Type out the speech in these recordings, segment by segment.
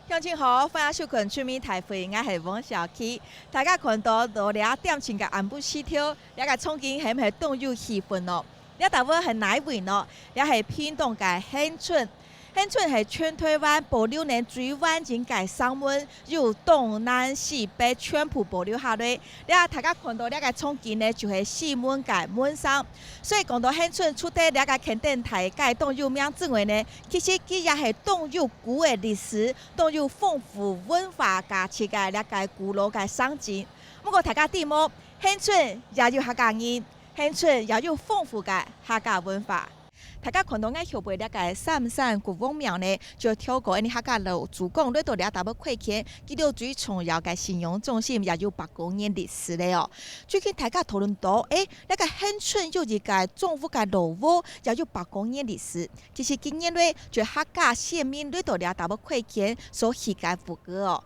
鄉親好，歡迎收看全民台會，我係王小琪。大家看到到倆點情嘅安步西跳，倆個憧憬係唔係動有氣氛咯？倆大部分係哪位咯？倆係屏東嘅恆春，恆春係全台灣保留呢最完整嘅山門，由東南西北全部保留下來。倆大家看到倆個憧憬呢，就係四門嘅門上。所以講到恆春出地倆個肯定大概動有名之外呢，其實佢也係動有古嘅歷史，動有豐富文化價值嘅倆個古老嘅賞景。不過大家知冇，恆春也有客家人，恆春也有豐富嘅客家文化。大家看到我後背倆個三山古王廟呢，就跳過呢客家老祖公，呢度倆大部快見，佢哋最重要嘅信用中心也有800年歷史咧哦。最近大家討論到，那個恆春有一個政府嘅老屋，也有800年歷史。其實今年咧，就客家縣民呢度倆大部快見所起嘅符格哦。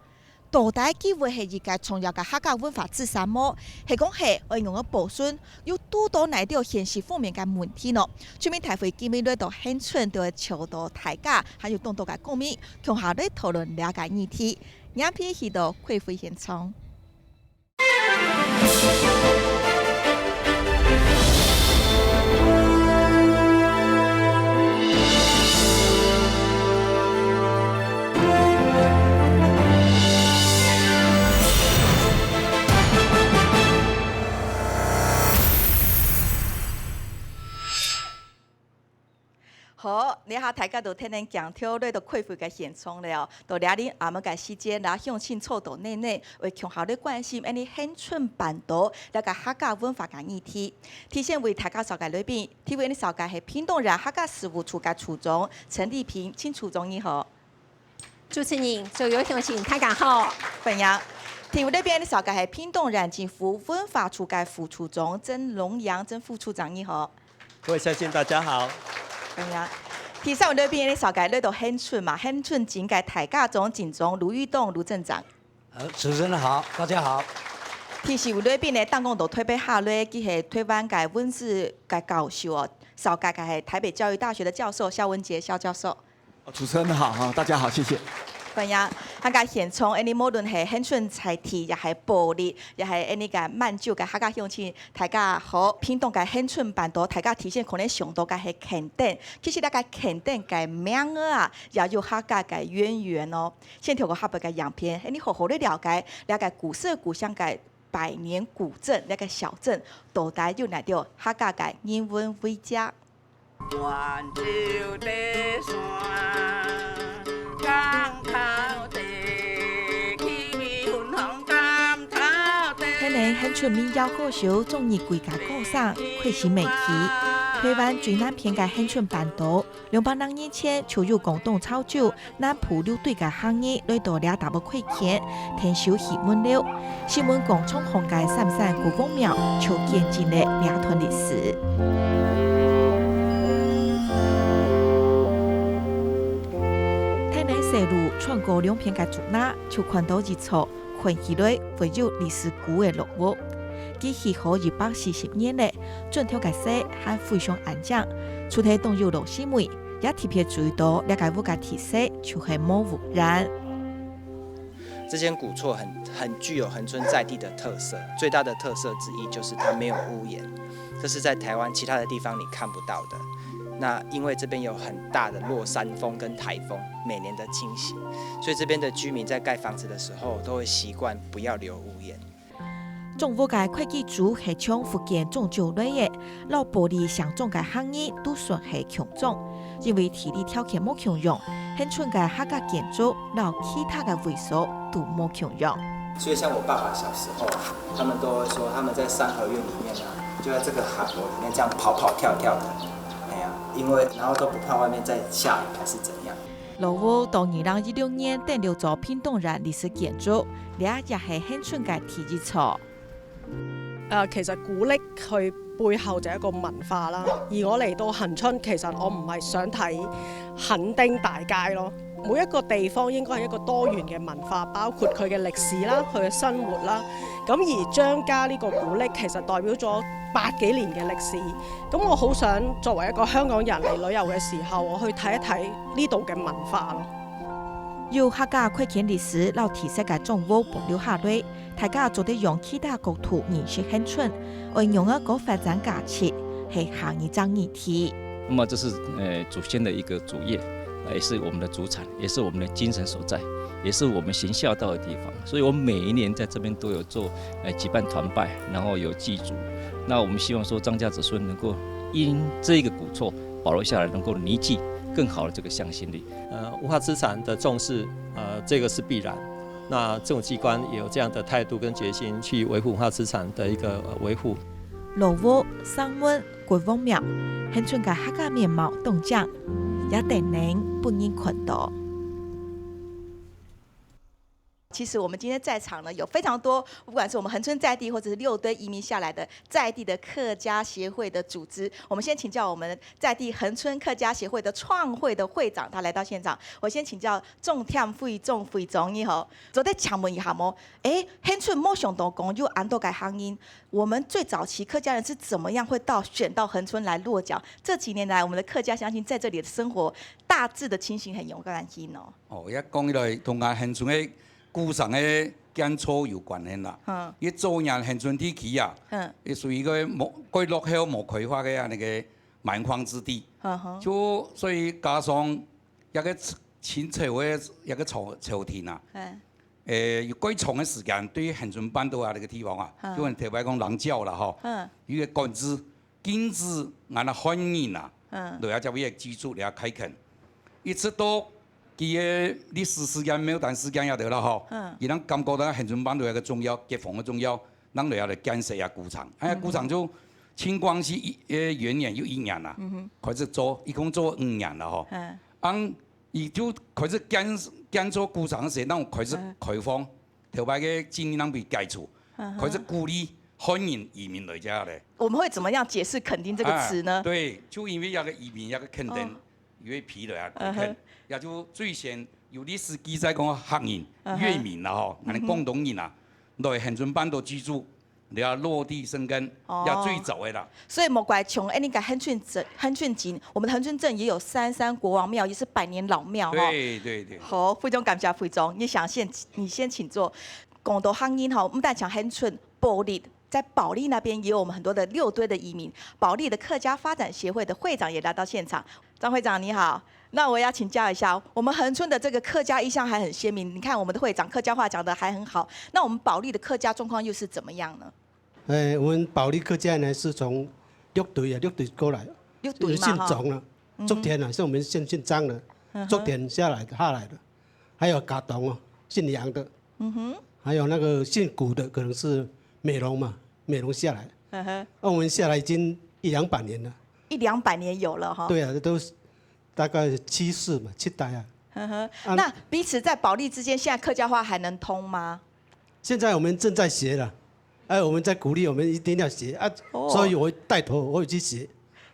到底機會係一個重要嘅客家文化資產麼？係講係我用嘅保存有多到哪條現實方面嘅問題呢？全民大會今日呢度恆春都潮到大家，還有眾多嘅公民，共下嚟討論了解議題。兩篇去到開會現場。好，你下大家都聽聽講跳嚟到開會嘅現場了哦，到倆啲啱啱嘅時間，嗱鄉親湊到內內，為強下啲關心，呢恆春半島那個客家文化嘅議題。提前為大家紹介裏邊，提為你紹介係屏東人客家事務處嘅處長陳麗萍，請處長你好。主持人，所有鄉親大家好。歡迎。提為呢邊你紹介係屏東人政府文化處嘅副處長曾龍陽，曾副處長你好。各位鄉親大家好。第三位呢邊呢紹介呢度恆春嘛，恆春警界大家總警長盧玉棟盧鎮長。主持人好，大家好。第四位呢邊呢，當講到台北下來，佢係台灣嘅文字嘅教授哦，紹介嘅係台北教育大學的教授蕭文傑蕭教授。主持人好，大家好，謝謝。歡迎，客家現場，呢無論係恆春菜題，也係暴力，也係呢個慢酒嘅客家鄉親，大家好，屏東嘅恆春半島，大家提前可能想到嘅係墾丁，其實呢個墾丁嘅名啊，也有客家嘅淵源哦。先透過下邊嘅樣片，你好好地了解呢個古色古香嘅百年古鎮，呢個小鎮，到底有哪條客家嘅人文遺跡？睇嚟恆春民謠歌手綜藝國家歌手開始媒體，台灣最南邊嘅恆春半島，200年前就有廣東潮州南埔溜隊嘅行業來到倆大部快見，聽首戲門了。新聞廣場紅嘅三山古王廟，就見證了倆段歷史。西路穿過兩片嘅竹林，就看到一座看起來富有歷史古嘅老屋。佢起好240年咧，整條嘅西係非常安靜，除咗動有老師妹，也特別注意到呢個屋嘅體色就係冇污染。這間古厝很具有恆春在地的特色，最大的特色之一就是它沒有屋檐，這是在台灣其他的地方你看不到的。那因為這邊有很大的落山風跟颱風，每年的侵襲，所以這邊的居民在蓋房子的時候都會習慣不要留屋檐。政府嘅會計組係從福建種酒類嘅，老玻璃相種嘅行業都算係強種，因為地理條件冇強用，恆春嘅客家建築老其他嘅為所都冇強用。所以像我爸爸小時候，他們都會說他們在三合院裡面啊，就在這個海螺裡面這樣跑跑跳跳的。因為然後都不怕外面再下雨還是怎樣。老屋到2016年登錄咗屏東人歷史建築，呢也係恆春嘅第一座。其實古蹟佢背後就係一個文化啦。而我嚟到恆春，其實我唔係想睇墾丁大街咯。每一個地方應該係一個多元嘅文化，包括佢嘅歷史啦、佢嘅生活啦。咁而張家呢個古蹟其實代表咗100幾年嘅歷史。咁我好想作為一個香港人嚟旅遊嘅時候，我去睇一睇呢度嘅文化咯。由客家扩建历史老特色嘅种物保留下来，大家做得用其他国土认识很准，运用一个发展价值，系下一张议题。那么这是祖先的一个主业，也是我们的祖产，也是我们的精神所在，也是我们行孝道的地方。所以我们每一年在这边都有做举办团拜，然后有祭祖。那我们希望说张家子孙能够因这一个古厝保留下来，能够拟记更好的这个向心力。文化资产的重视，这个是必然。那政府机关也有这样的态度跟决心去维护文化资产的一个维护。老屋、山门、国王庙，很准嘅客家面貌动向，也等人不忍看到。其实我们今天在场呢，有非常多，不管是我们恒春在地，或者是六堆移民下来的在地的客家协会的组织。我们先请教我们在地恒春客家协会的创会的会长，他来到现场。我先请教仲添会总会长你好，昨天请问一下么？恒春没想到讲有安多个行业，我们最早期客家人是怎么样会选到恒春来落脚？这几年来，我们的客家乡亲在这里的生活大致的情形很有关系呢。一讲起来，同俺恒春的古上的建筑有关系啦。伊做人恒春地区啊，伊属于个过落后无开发的那个蛮荒之地。就所以加上一个清朝的一个朝廷啊，有几长的时间对恒春半岛啊那个地方啊，就特别讲人教啦吼，伊个管制禁止俺那汉人啊，落来这边居住来开垦，一直到佢嘅历史时间没有段时间也得啦吼，伊咱感觉到恒春半岛一个重要，解放嘅重要，咱落来建设下古厂，古厂就清光绪元年有1年啦，开始做，一共做5年啦吼，伊就开始建做古厂时，咱开始开放，头摆嘅经济咱被解除，开始鼓励汉人移民来遮咧。我们会怎么样解释垦丁这个词呢？对，就因为一个移民，一个垦丁，因为皮来开垦。也就最先有历史记载讲客人、粤民啦吼，俺哋广东人啊，来恒春半岛居住，你要落地生根，也最早的啦。所以莫怪从那个恒春井，我们的恒春镇也有33国王庙，也是100年老庙。对对对。好，会长感谢会长，你先请坐。广东汉人哈，我们在讲恒春保利。在保利那边也有我们很多的六堆的移民，保利的客家发展协会的会长也来到现场。张会长你好，那我要请教一下，我们恒春的这个客家意象还很鲜明，你看我们的会长客家话讲得还很好，那我们保利的客家状况又是怎么样呢？我们保利客家呢是从六堆过来，姓钟了，竹田啊，是我们姓张的，竹田下来的，还有嘎东哦，姓杨的，还有那个姓古的，可能是美容嘛，美容下来，我们下来已经100-200年了，100-200年有了哈。对啊，都大概7世嘛，7代啊。那彼此在保利之间，现在客家话还能通吗？现在我们正在学了，我们在鼓励我们一定要学啊，所以我带头我去学。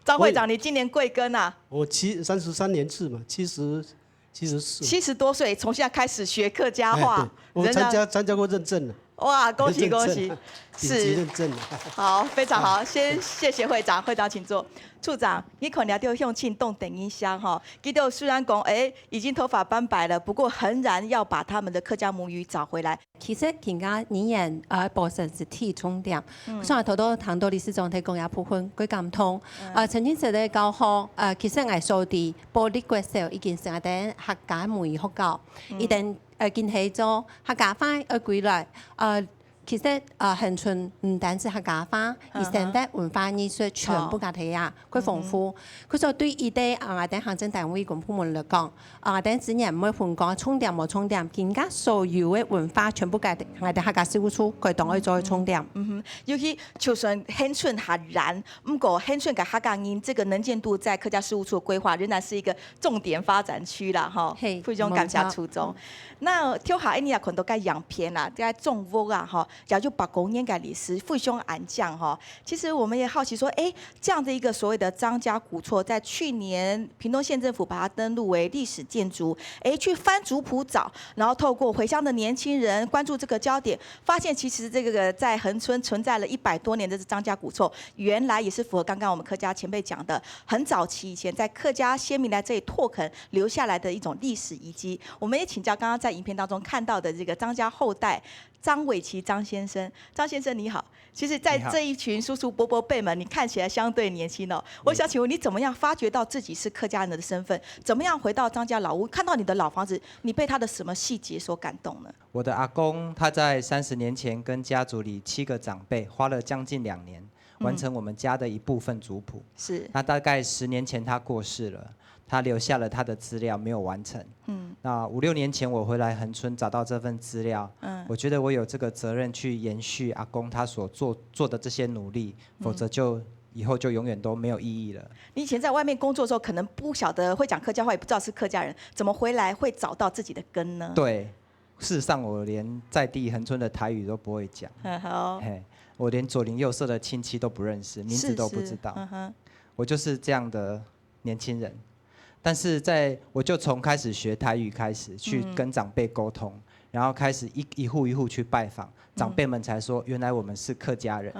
张会长，你今年贵庚啊？我33年次嘛，70多岁，从现在开始学客家话。我参加过认证了。哇，恭喜恭喜！是认证了。好，非常好，先谢谢会长，会长请坐。处长，你可能要向庆动等音箱哈。记得虽然讲已经头发斑白了，不过仍然要把他们的客家母语找回来。其实而家語言部分是提重點，所以頭多談到歷史狀態講也部分佢咁通。曾經時咧教學其實藝術啲玻璃國小已經成日啲客家母語學教，一定見起咗客家話歸來其實恒春唔單止客家話，而成啲文化藝術全部嘅睇啊，佢豐富。佢就對依啲我哋行政單位同部門嚟講，我哋之前唔會判講重點冇重點，而家所有嘅文化全部嘅我哋客家事務處佢當去做重點。尤其就算恒春下然，不過恒春嘅客家人這個能見度在客家事務處規劃仍然是一個重點發展區啦，哈。非常感謝處長。那跳下你也看到個樣片啦，在種屋啊，哈。也就把公演给历史父兄安将哈。其实我们也好奇说，这样的一个所谓的张家古厝，在去年屏东县政府把它登录为历史建筑，去翻族谱找，然后透过回乡的年轻人关注这个焦点，发现其实这个在恒春存在了100多年的张家古厝，原来也是符合刚刚我们客家前辈讲的，很早期以前在客家先民来这里拓垦留下来的一种历史遗迹。我们也请教刚刚在影片当中看到的这个张家后代张伟奇张先生，张先生你好。其实，在这一群叔叔伯伯辈们，你看起来相对年轻哦。我想请问你，怎么样发觉到自己是客家人的身份？怎么样回到张家老屋，看到你的老房子，你被他的什么细节所感动呢？我的阿公他在30年前跟家族里7个长辈花了将近2年，完成我们家的一部分族谱。是。那大概10年前他过世了。他留下了他的资料没有完成。那5、6年前我回来恒春找到这份资料，我觉得我有这个责任去延续阿公他所做的这些努力，否则以后就永远都没有意义了。你以前在外面工作的时候，可能不晓得会讲客家话，也不知道是客家人，怎么回来会找到自己的根呢？对，事实上我连在地恒春的台语都不会讲，我连左邻右舍的亲戚都不认识，名字都不知道。我就是这样的年轻人。但是我就从开始学台语开始，去跟长辈沟通，然后开始一户一户去拜访，长辈们才说原来我们是客家人。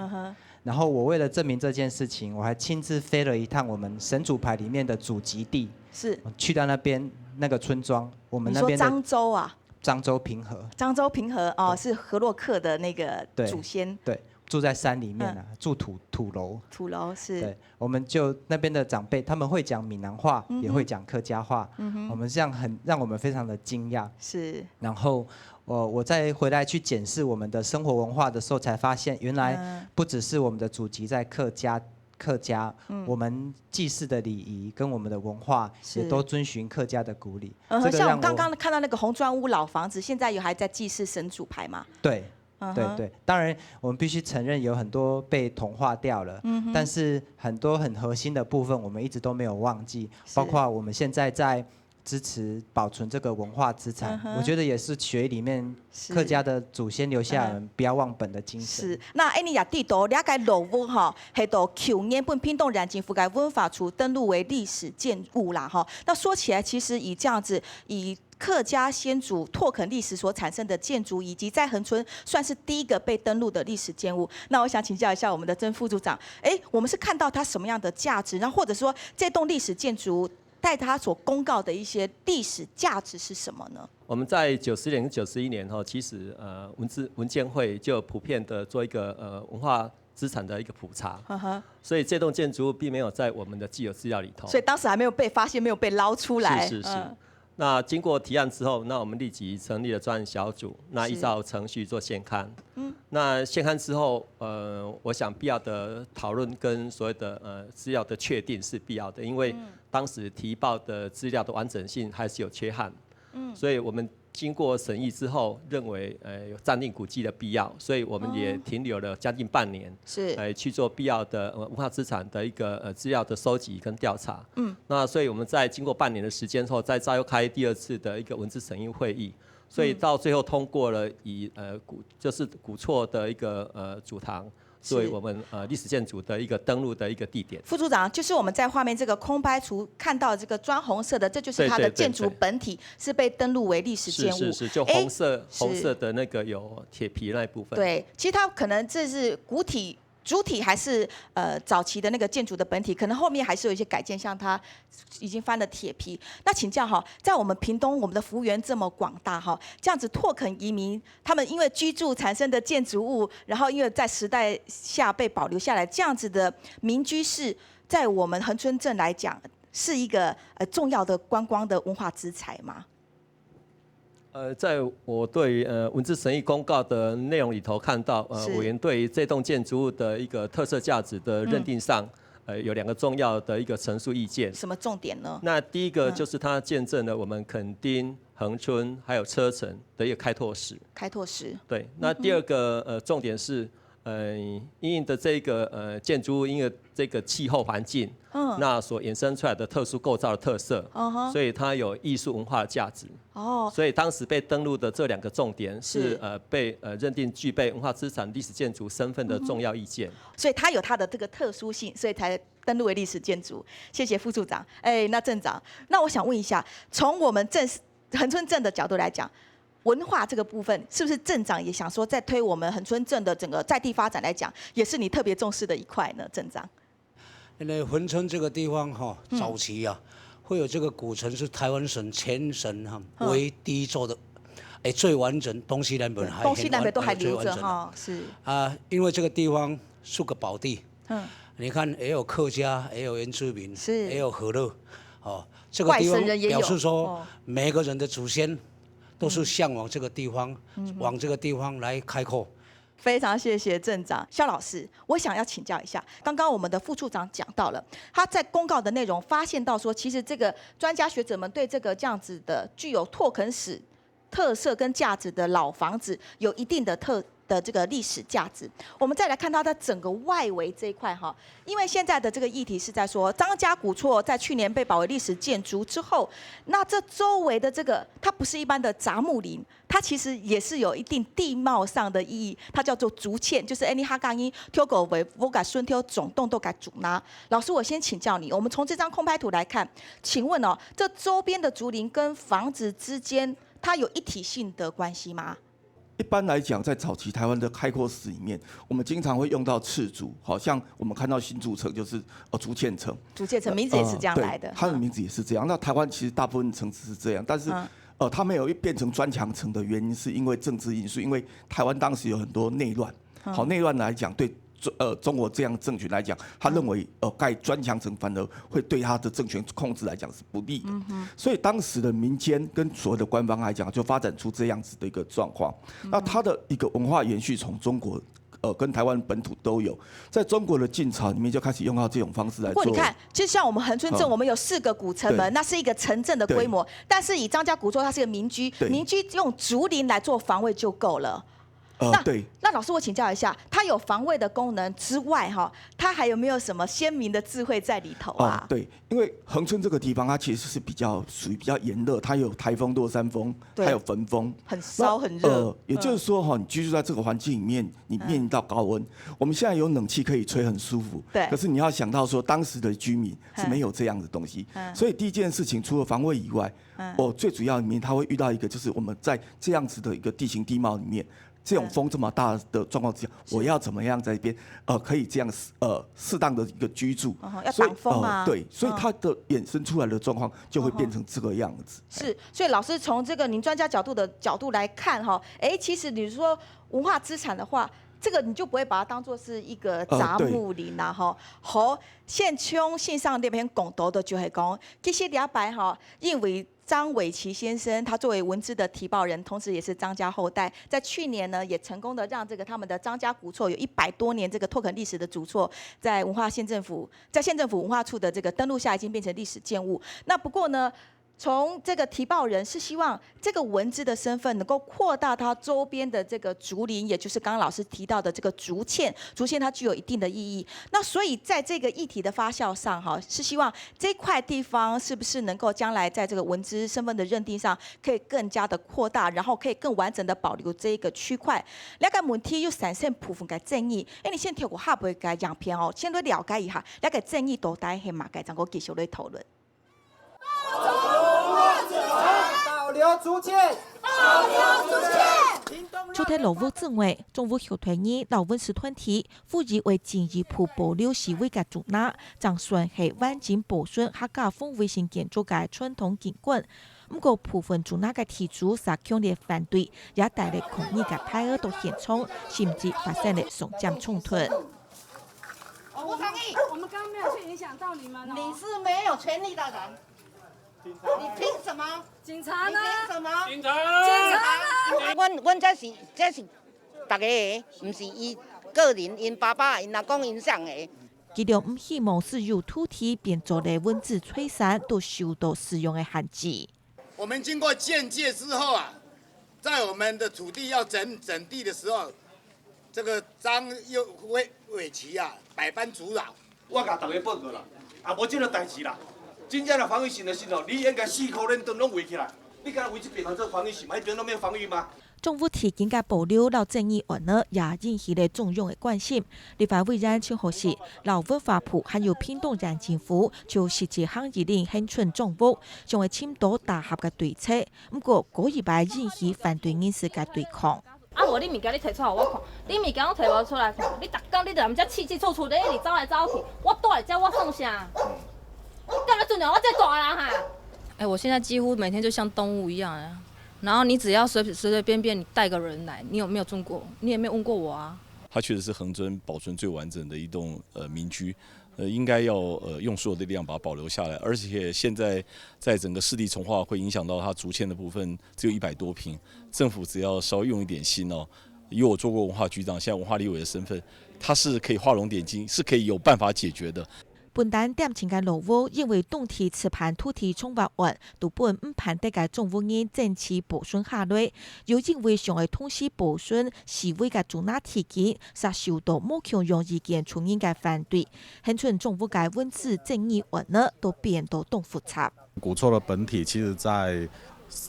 然后我为了证明这件事情，我还亲自飞了一趟我们神主牌里面的祖籍地，是去到那边那个村庄，我们那边的漳州啊，漳州平和。漳州平和哦，是河洛克的那个祖先。对。住在山里面啊，住土楼。土楼是。对，我们就那边的长辈，他们会讲闽南话，也会讲客家话。我们这样让我们非常的惊讶。是。然后我再回来去检视我们的生活文化的时候，才发现原来不只是我们的祖籍在客家，我们祭祀的礼仪跟我们的文化也都遵循客家的古礼。像我刚刚看到那个红砖屋老房子，现在还在祭祀神主牌吗？对。对，当然我们必须承认有很多被同化掉了，但是很多很核心的部分我们一直都没有忘记，包括我们现在在支持保存这个文化资产，我觉得也是血里面客家的祖先留下来不要忘本的精神。是，那你也知道了解老屋哈，系到去年本屏东县政府嘅文化处登录为历史建物啦哈。那说起来，其实以这样子以客家先祖拓垦历史所产生的建筑，以及在恒春算是第一个被登录的历史建物。那我想请教一下我们的曾副组长，我们是看到它什么样的价值，然后或者说这栋历史建筑带它所公告的一些历史价值是什么呢？我们在90年跟91年其实文建会就普遍的做一个文化资产的一个普查，所以这栋建筑物并没有在我们的既有资料里头，所以当时还没有被发现，没有被捞出来。是。那经过提案之后，那我们立即成立了专案小组，那依照程序做现刊。那现刊之后，我想必要的讨论跟所谓的资料的确定是必要的，因为当时提报的资料的完整性还是有缺憾。所以我们经过审议之后，认为有暂定古迹的必要，所以我们也停留了将近半年，去做必要的文化资产的一个资料的收集跟调查。那所以我们在经过半年的时间后，再召开第2次的一个文字审议会议，所以到最后通过了以就是古厝的一个主堂作为我们历史建筑的一个登录的一个地点。副组长，就是我们在画面这个空拍图看到这个砖红色的，这就是它的建筑本体，是被登录为历史建物。是，就红色的那个有铁皮那一部分。对，其实它可能这是主体还是早期的那个建筑的本体，可能后面还是有一些改建，像它已经翻了铁皮。那请教哈，在我们屏东，我们的幅员这么广大哈，这样子拓垦移民，他们因为居住产生的建筑物，然后因为在时代下被保留下来，这样子的民居室，在我们恒春镇来讲，是一个重要的观光的文化资产吗？在我对于文字审议公告的内容里头看到，委员对于这栋建筑物的一个特色价值的认定上，有2个重要的一个陈述意见。什么重点呢？那第一个就是它见证了我们垦丁、恒春还有车城的一个开拓史。开拓史。对。那第2个重点是，因应的这个建筑物，因为这个气候环境，那所衍生出来的特殊构造的特色，所以它有艺术文化的价值。所以当时被登录的这2个重点是被认定具备文化资产历史建筑身份的重要意见。所以它有它的这个特殊性，所以才登录为历史建筑。谢谢副处长。那镇长，那我想问一下，从我们恒春镇的角度来讲，文化这个部分，是不是镇长也想说，在推我们恒春镇的整个在地发展来讲，也是你特别重视的一块呢？镇长，因为恒春这个地方早期会有这个古城是台湾省全省为第一座的，最完整，东西南北都还留着是因为这个地方是个宝地，你看也有客家，也有原住民，也有河洛，这个地方表示说每个人的祖先都是向往这个地方，往这个地方来开阔。非常谢谢镇长。肖老师，我想要请教一下，刚刚我们的副处长讲到了，他在公告的内容发现到说，其实这个专家学者们对这个这样子的具有拓垦史特色跟价值的老房子有一定的这个历史价值。我们再来看它的整个外围这一块哈，因为现在的这个议题是在说张家古厝在去年被保为历史建筑之后，那这周围的这个它不是一般的杂木林，它其实也是有一定地貌上的意义，它叫做竹堑，就是你哈港因挑狗为我改顺挑总栋都改主拿。老师，我先请教你，我们从这张空拍图来看，请问这周边的竹林跟房子之间，它有一体性的关系吗？一般来讲，在早期台湾的开阔史里面，我们经常会用到赤竹，好像我们看到新竹城就是竹堑城，竹堑城名字也是这样来的，它的名字也是这样。那台湾其实大部分城市是这样，但是它没有变成砖墙城的原因，是因为政治因素，因为台湾当时有很多内乱，内乱来讲对。中国这样政权来讲，他认为盖砖墙城反而会对他的政权控制来讲是不利的，所以当时的民间跟所谓的官方来讲，就发展出这样子的一个状况。那它的一个文化延续从中国。跟台湾本土都有，在中国的晋朝里面就开始用到这种方式来做。不过你看，就像我们恒春镇，我们有4个古城门，那是一个城镇的规模。但是以张家古厝，它是个民居，民居用竹林来做防卫就够了。那老师，我请教一下，它有防卫的功能之外，它还有没有什么鲜明的智慧在里头啊？对，因为恒春这个地方，它其实是属于比较炎热，它有台风、落山风，还有焚风，很烧很热。也就是说，你居住在这个环境里面，你面临到高温。我们现在有冷气可以吹，很舒服。对。可是你要想到说，当时的居民是没有这样的东西，所以第一件事情，除了防卫以外，最主要里面他会遇到一个，就是我们在这样子的一个地形地貌里面。这种风这么大的状况之下，我要怎么样在这边可以这样适当的一个居住？要挡风啊。对，所以它的衍生出来的状况就会变成这个样子。是，所以老师从这个您专家角度来看其实你说文化资产的话，这个你就不会把它当作是一个杂木林啦好，现冲线上那边讲到的就系讲，其实两摆因为。张伟琪先生，他作为文资的提报人，同时也是张家后代，在去年呢，也成功的让这个他们的张家古厝有100多年这个拓垦历史的古厝，在县政府文化处的这个登录下，已经变成历史建物。那不过呢，从这个提报人是希望这个文资的身份能够扩大它周边的这个竹林，也就是刚刚老师提到的这个竹堑它具有一定的意义。那所以在这个议题的发酵上，是希望这块地方是不是能够将来在这个文资身份的认定上，可以更加的扩大，然后可以更完整的保留这一个区块。两个问题又产生部分的争议，你先跳过下半个样片先来了解一下，两个争议到底系嘛？该怎个继续来讨论？保留竹堑，保留竹堑。秋天老屋政委，中午后团议老温时团体，负责为进一步保留示威嘅主拿，张算系环境保存客家风味性建筑嘅传统景观。不过部分主拿嘅提出是强烈反对，也带来抗议嘅态度到现场，甚至发生了双向冲突。我不抗议，我们刚刚没有去影响到你们哦。你是没有权利的人。你凭什么？警察呢？你凭什么？警察呢？阮这是大家的，不是伊个人，因爸爸、因阿公、因上的。其中唔希望私有土地变作的文字摧残，都受到使用的限制。我们经过鉴界之后啊，在我们的土地要整地的时候，这个张伟奇啊，百般阻扰。我甲大家报告啦，啊无这个代志啦，真正的防御性的时候，你应该4颗连盾拢围起来，你敢围这边来做防御性吗？那边都没有防御吗？政府提建嘅保留老正义案呢，也引起了中央的关心。立法委员邱和时、老文化部还有屏东县政府就实际行议令宣传政府，成为深度大合嘅对策。不过，过一摆引起反对人士嘅对抗。啊无你物件你摕出来我看，你物件我摕无出来看，你逐工你就踮遮气气楚楚的，一直走来走去，我住在遮我算啥？你干嘛尊重我这大人哈？我现在几乎每天就像动物一样啊。然后你只要随随便便你带个人来，你有没有问过？你也没有问过我啊。它确实是恒春保存最完整的一栋民居，应该要用所有的力量把它保留下来。而且现在在整个市地重划会影响到它竹堑的部分，只有100多坪，政府只要稍微用一点心哦，以我做过文化局长，现在文化立委的身份，它是可以画龙点睛，是可以有办法解决的。本单点情嘅老屋因为动体持盘土地重划案，都本唔盘得嘅政府人争取保存下来，又因为上嘅通知保存示威嘅主那提建，才受到某强用意见出现嘅反对，恒春政府嘅文字正义案呢，都变得更复杂。古厝的本体其实在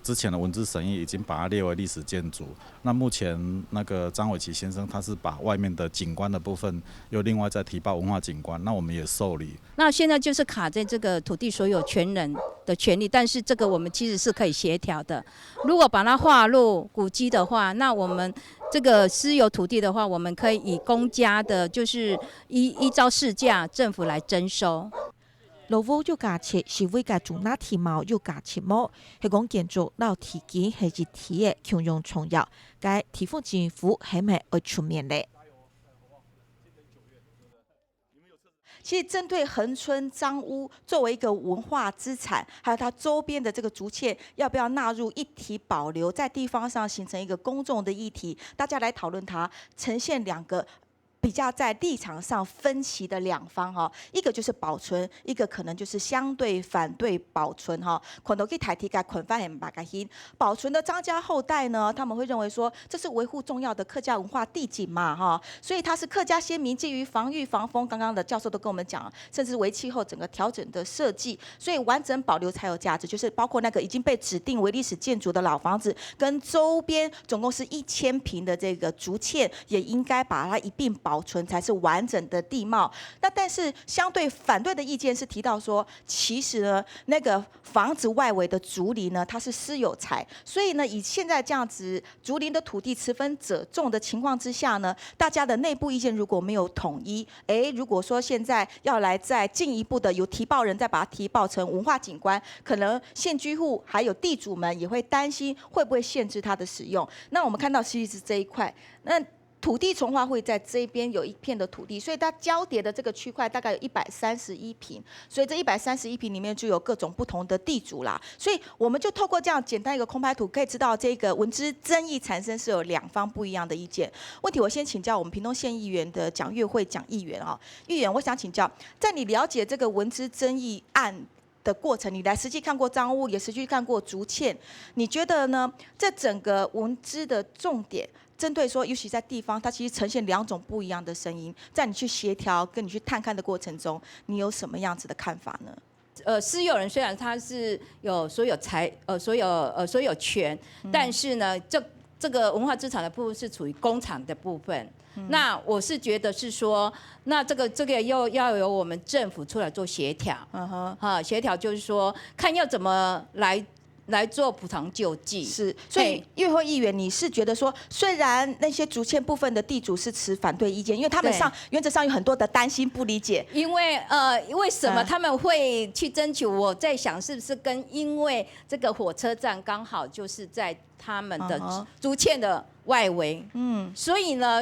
之前的文字审议已经把它列为历史建筑。那目前那个张伟奇先生他是把外面的景观的部分又另外再提报文化景观，那我们也受理。那现在就是卡在这个土地所有权人的权利，但是这个我们其实是可以协调的。如果把它划入古迹的话，那我们这个私有土地的话，我们可以以公家的，就是依照市价政府来征收。老屋要加设示威嘅主那体貌要加设么？係講建築老提建係一體嘅強用重要，該地方政府係咪會出面呢？其實針對恆春彰屋作為一個文化資產，還有它周邊的這個竹堑，要不要納入一體保留，在地方上形成一個公眾的議題，大家來討論它，呈現兩個比較在立場上分歧的兩方哈，一個就是保存，一個可能就是相對反對保存哈。可能去台提嘅捆翻很白個hin，保存的張家後代呢，他們會認為說，這是維護重要的客家文化地景嘛哈，所以它是客家先民基於防禦防風，剛剛的教授都跟我們講，甚至為氣候整個調整的設計，所以完整保留才有價值，就是包括那個已經被指定為歷史建築的老房子，跟周邊總共是1000坪的這個竹堑，也應該把它一併保存才是完整的地貌。那但是相對反對的意見是提到說，其實呢那個房子外圍的竹林呢，它是私有財，所以呢以現在這樣子竹林的土地持分者眾的情況之下呢，大家的內部意見如果沒有統一，如果說現在要來再進一步的有提報人再把它提報成文化景觀，可能現居戶還有地主們也會擔心會不會限制它的使用。那我們看到其實是這一塊，那土地重劃會在這邊有一片的土地，所以它交疊的這個區塊大概有131坪，所以這131坪裡面就有各種不同的地主啦。所以我們就透過這樣簡單一個空拍圖，可以知道這個文資爭議產生是有兩方不一樣的意見。問題我先請教我們屏東縣議員的蔣月惠蔣議員啊，議員我想請教，在你了解這個文資爭議案的過程，你來實際看過彰屋，也實際看過竹堑，你覺得呢？這整個文資的重點，針對說，尤其在地方，它其實呈現兩種不一樣的聲音，在你去協調跟你去探看的過程中，你有什麼樣子的看法呢？私有人雖然他是有所有權，但是呢，這個文化資產的部分是處於公廠的部分。那我是覺得是說，那這個又要由我們政府出來做協調，協調就是說，看要怎麼來做補償救濟。是，所以月惠議員，你是覺得說，雖然那些竹堑部分的地主是持反對意見，因為他們原則上有很多的擔心不理解。因為為什麼他們會去爭取？我在想是不是因為這個火車站剛好就是在他們的竹堑的外圍，所以呢，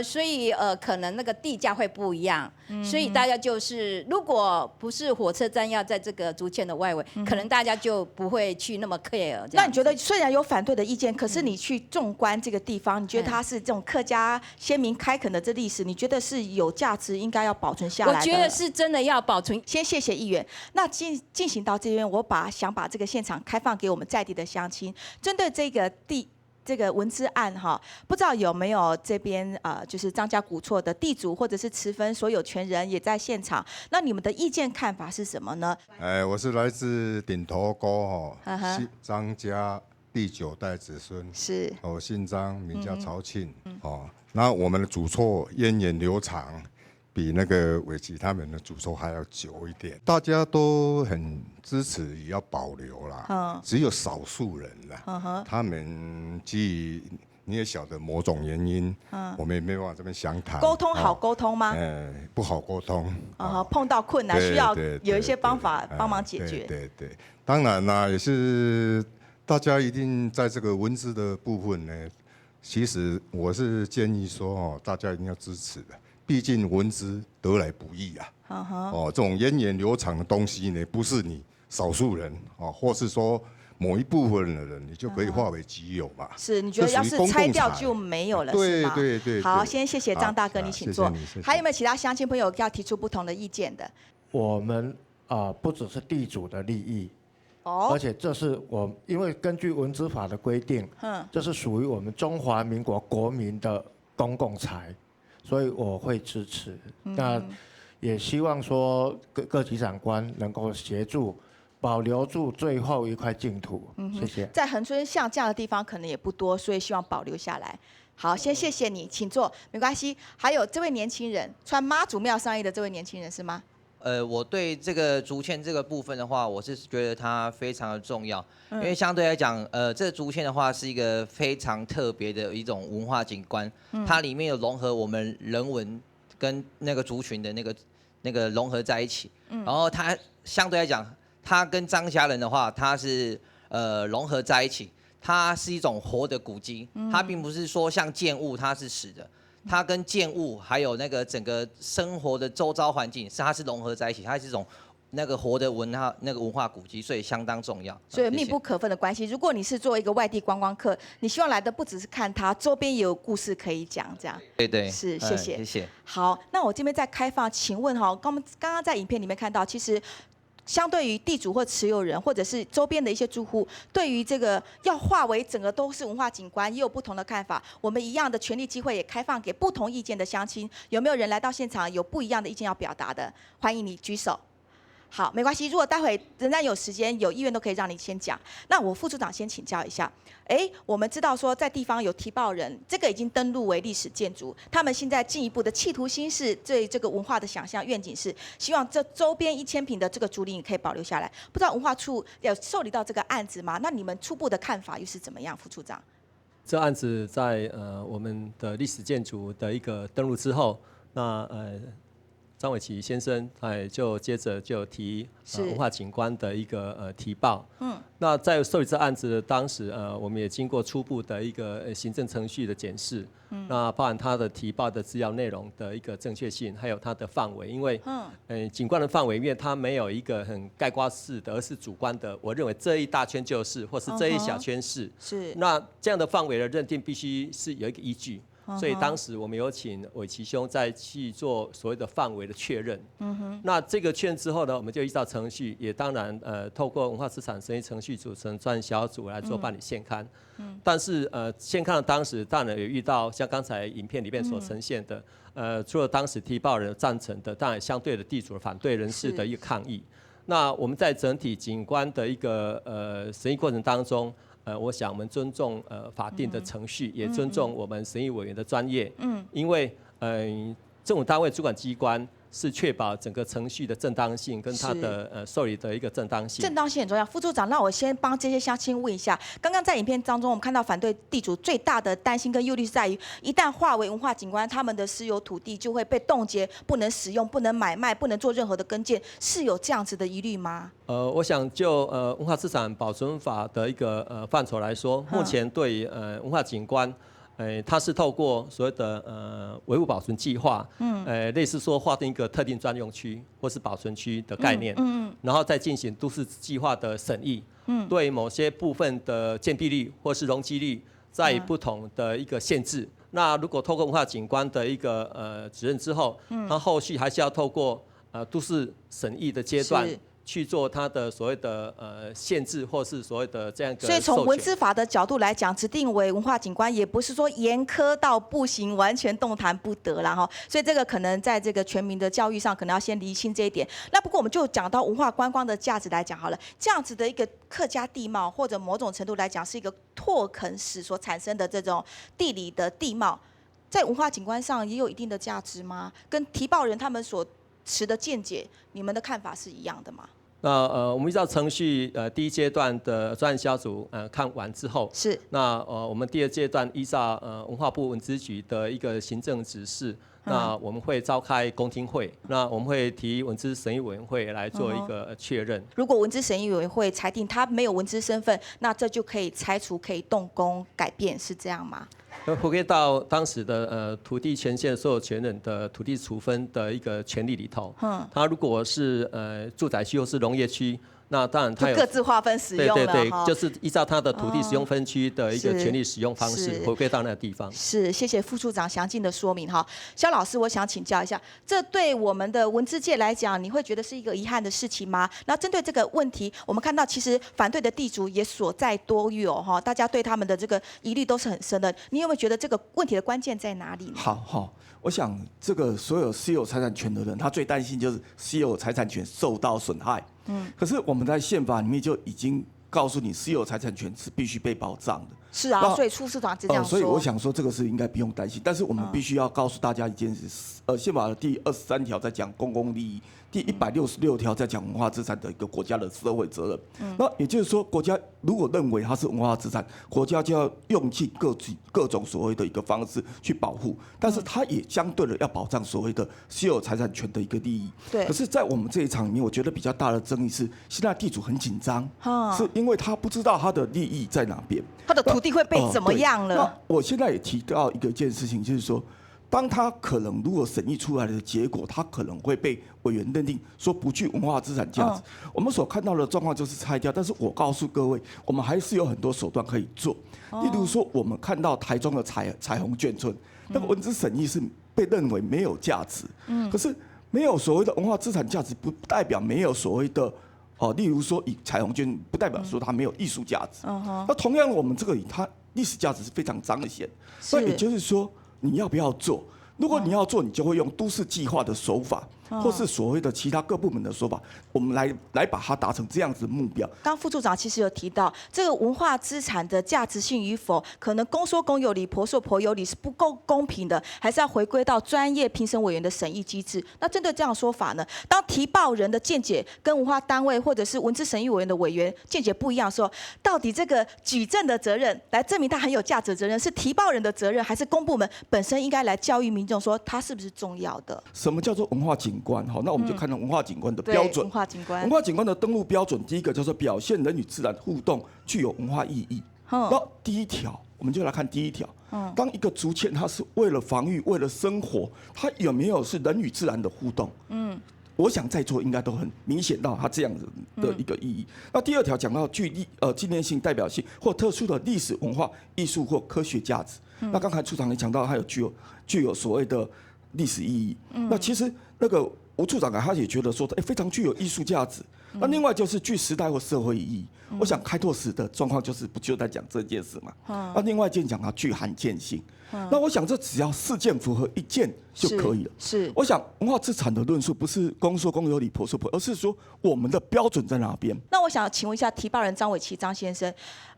可能那個地價會不一樣，所以大家就是如果不是火車站要在這個竹堑的外圍，可能大家就不會去那麼 care。那你覺得雖然有反對的意見，可是你去縱觀這個地方，你覺得它是這種客家先民開墾的這歷史，你覺得是有價值，應該要保存下來的？我覺得是真的要保存。先謝謝議員。那進行到這邊，我想把這個現場開放給我們在地的鄉親，針對這個这个文资案哈，不知道有没有这边就是张家古厝的地主或者是持分所有权人也在现场？那你们的意见看法是什么呢？我是来自顶头沟张家第9代子孙，是我姓张，名叫曹庆，那我们的祖厝源远流长。比那个伟奇他们的祖厝还要久一点，大家都很支持，也要保留啦。只有少数人啦，他们基于你也晓得某种原因，我们也没办法这边详谈。沟通好沟通吗？不好沟通。碰到困难需要有一些方法帮忙解决。对，当然啦，也是大家一定在这个文字的部分呢，其实我是建议说大家一定要支持的。毕竟文资得来不易啊，这种源远流长的东西呢，不是你少数人或是说某一部分的人，你就可以化为己有嘛。是，你觉得要是拆掉就没有了，是吗？对。好，先谢谢张大哥，你请坐。还有没有其他乡亲朋友要提出不同的意见的？我们不只是地主的利益，而且这是因为根据文资法的规定，这是属于我们中华民国国民的公共财。所以我会支持，那也希望说各级长官能够协助保留住最后一块净土。谢谢。在恒春像这样的地方可能也不多，所以希望保留下来。好，先谢谢你，请坐，没关系。还有这位年轻人，穿妈祖庙上衣的这位年轻人是吗？我对这个竹堑这个部分的话，我是觉得它非常的重要，因为相对来讲，这个竹堑的话是一个非常特别的一种文化景观，它里面有融合我们人文跟那个族群的那个融合在一起，然后它相对来讲，它跟张家人的话，它是融合在一起，它是一种活的古迹，它并不是说像建物它是死的。它跟建物还有那个整个生活的周遭环境，它是融合在一起，它是一种那个活的文化古迹，所以相当重要。所以密不可分的关系。如果你是作为一个外地观光客，你希望来的不只是看它，周边也有故事可以讲，这样。对。是，谢谢。谢谢。好，那我这边再开放，请问刚刚在影片里面看到，其实。相对于地主或持有人，或者是周边的一些住户，对于这个要划为整个都是文化景观，也有不同的看法。我们一样的权利机会也开放给不同意见的乡亲。有没有人来到现场有不一样的意见要表达的？欢迎你举手。好，没关系。如果待会仍然有时间、有意愿，都可以让你先讲。那我副处长先请教一下。我们知道说在地方有提报人，这个已经登录为历史建筑，他们现在进一步的企图心是对这个文化的想象愿景是，希望这周边1000坪的这个竹林可以保留下来。不知道文化处有受理到这个案子吗？那你们初步的看法又是怎么样，副处长？这案子在我们的历史建筑的一个登录之后，那张伟奇先生就接着就提文化景观的一个提报。那在受理这案子的当时，我们也经过初步的一个行政程序的检视。那包含它的提报的资料内容的一个正确性，还有它的范围，因为景观的范围，因为它没有一个很概括式的，而是主观的。我认为这一大圈就是，或是这一小圈是。那这样的范围的认定必须是有一个依据。所以当时我们有请伟奇兄再去做所谓的范围的确认。那这个确认之后呢，我们就依照程序，也当然透过文化资产审议程序组成专案小组来做办理现刊。但是现刊的当时当然有遇到像刚才影片里面所呈现的，除了当时提报人赞成的，当然相对的地主的反对人士的一个抗议。那我们在整体景观的一个审议过程当中。我想我们尊重法定的程序，也尊重我们审议委员的专业。因为政府单位主管机关是确保整个程序的正当性跟它的受理的一个正当性。正当性很重要。副处长，让我先帮这些乡亲问一下，刚刚在影片当中，我们看到反对地主最大的担心跟忧虑是在于，一旦划为文化景观，他们的私有土地就会被冻结，不能使用、不能买卖、不能做任何的耕建，是有这样子的疑虑吗？我想就文化资产保存法的一个范畴来说，目前对文化景观。它是透过所谓的维护保存计划，类似说划定一个特定专用区或是保存区的概念，然后再进行都市计划的审议，对某些部分的建蔽率或是容积率在于不同的一个限制。那如果透过文化景观的一个指认之后，它后续还是要透过都市审议的阶段，去做它的所谓的限制，或是所谓的这样一个。所以从文资法的角度来讲，指定为文化景观，也不是说严苛到不行，完全动弹不得啦哈。所以这个可能在这个全民的教育上，可能要先厘清这一点。那不过我们就讲到文化观光的价值来讲好了，这样子的一个客家地貌，或者某种程度来讲是一个拓垦史所产生的这种地理的地貌，在文化景观上也有一定的价值吗？跟提报人他们所持的见解，你们的看法是一样的吗？那我们依照程序，第一阶段的专案小组看完之后，是那我们第二阶段依照文化部文资局的一个行政指示，那我们会召开公听会，那我们会提文资审议委员会来做一个确认。如果文资审议委员会裁定他没有文资身份，那这就可以拆除，可以动工改变，是这样吗？回归到当时的土地权限所有权人的土地处分的一个权利里头，他如果是住宅区或是农业区，那当然他有各自划分使用了，对，就是依照他的土地使用分区的一个权利使用方式，回归到那个地方。是，谢谢副处长详尽的说明哈。肖老师，我想请教一下，这对我们的文资界来讲，你会觉得是一个遗憾的事情吗？那针对这个问题，我们看到其实反对的地主也所在多有哈，大家对他们的这个疑虑都是很深的。你有没有觉得这个问题的关键在哪里呢？好，我想这个所有私有财产权的人，他最担心就是私有财产权受到损害。可是我们在宪法里面就已经告诉你，私有财产权是必须被保障的。是啊，所以副处长这样说。所以我想说，这个是应该不用担心。但是我们必须要告诉大家一件事：宪法的第23条在讲公共利益，第166条在讲文化资产的一个国家的社会责任。那也就是说，国家如果认为它是文化资产，国家就要用尽各种所谓的一个方式去保护，但是它也相对的要保障所谓的私有财产权的一个利益。对。可是，在我们这一场里面，我觉得比较大的争议是，现在地主很紧张，是因为他不知道他的利益在哪边，他的土地会被怎么样了？那我现在也提到一件事情，就是说，当他可能如果审议出来的结果，他可能会被委员认定说不具文化资产价值。我们所看到的状况就是拆掉，但是我告诉各位，我们还是有很多手段可以做。例如说，我们看到台中的彩虹眷村，那个文资审议是被认为没有价值，可是没有所谓的文化资产价值，不代表没有所谓的。例如说以彩虹券，不代表说它没有艺术价值。那同样，我们这个它历史价值是非常彰显。所以也就是说，你要不要做？如果你要做，你就会用都市计划的手法，或是所谓的其他各部门的手法，我们来把它达成这样子的目标。刚副处长其实有提到，这个文化资产的价值性与否，可能公说公有理，婆说婆有理是不够公平的，还是要回归到专业评审委员的审议机制。那针对这样说法呢，当提报人的见解跟文化单位或者是文资审议委员的委员见解不一样的时候，到底这个举证的责任，来证明它很有价值的责任，是提报人的责任，还是公部门本身应该来教育民众说它是不是重要的？什么叫做文化景观？好，那我们就看到文化景观的标准。文化景观的登录标准，第一个叫做表现人与自然互动具有文化意义。那第一条，我们就来看第一条。当一个竹堑它是为了防御、为了生活，它有没有是人与自然的互动？我想在座应该都很明显到它这样子的一个意义。那第二条讲到具纪念性、代表性或特殊的历史文化、艺术或科学价值。那刚才处长也讲到，它有具有所谓的历史意义。那其实那个吴处长他也觉得说，非常具有艺术价值。那另外就是具时代或社会意义。我想开拓史的状况不就在讲这件事嘛？那另外一件讲它具罕见性。那我想这只要4件符合1件就可以了。是。我想文化资产的论述不是公说公有理，婆说婆，而是说我们的标准在哪边。那我想请问一下提报人张伟琪张先生，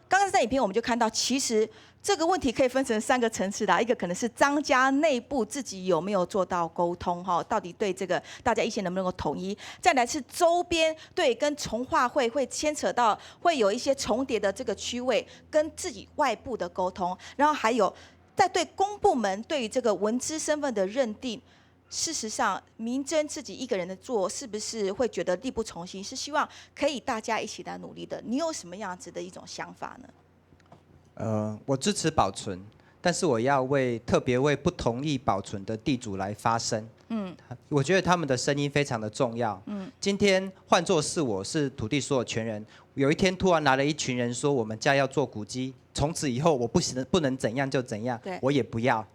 刚刚在影片我们就看到，其实这个问题可以分成3个层次的，一个可能是张家内部自己有没有做到沟通哈，到底对这个大家意见能不能够统一；再来是周边对跟从化会牵扯到会有一些重叠的这个区位，跟自己外部的沟通，然后还有在对公部门对于这个文资身份的认定。事实上，明真自己一个人的做，是不是会觉得力不从心？是希望可以大家一起来努力的。你有什么样子的一种想法呢？我支持保存，但是我要特别为不同意保存的地主来发声。我觉得他们的声音非常的重要。今天换作是我是土地所有权人，有一天突然来了一群人说我们家要做古迹，从此以后我不能怎样就怎样，我也不要。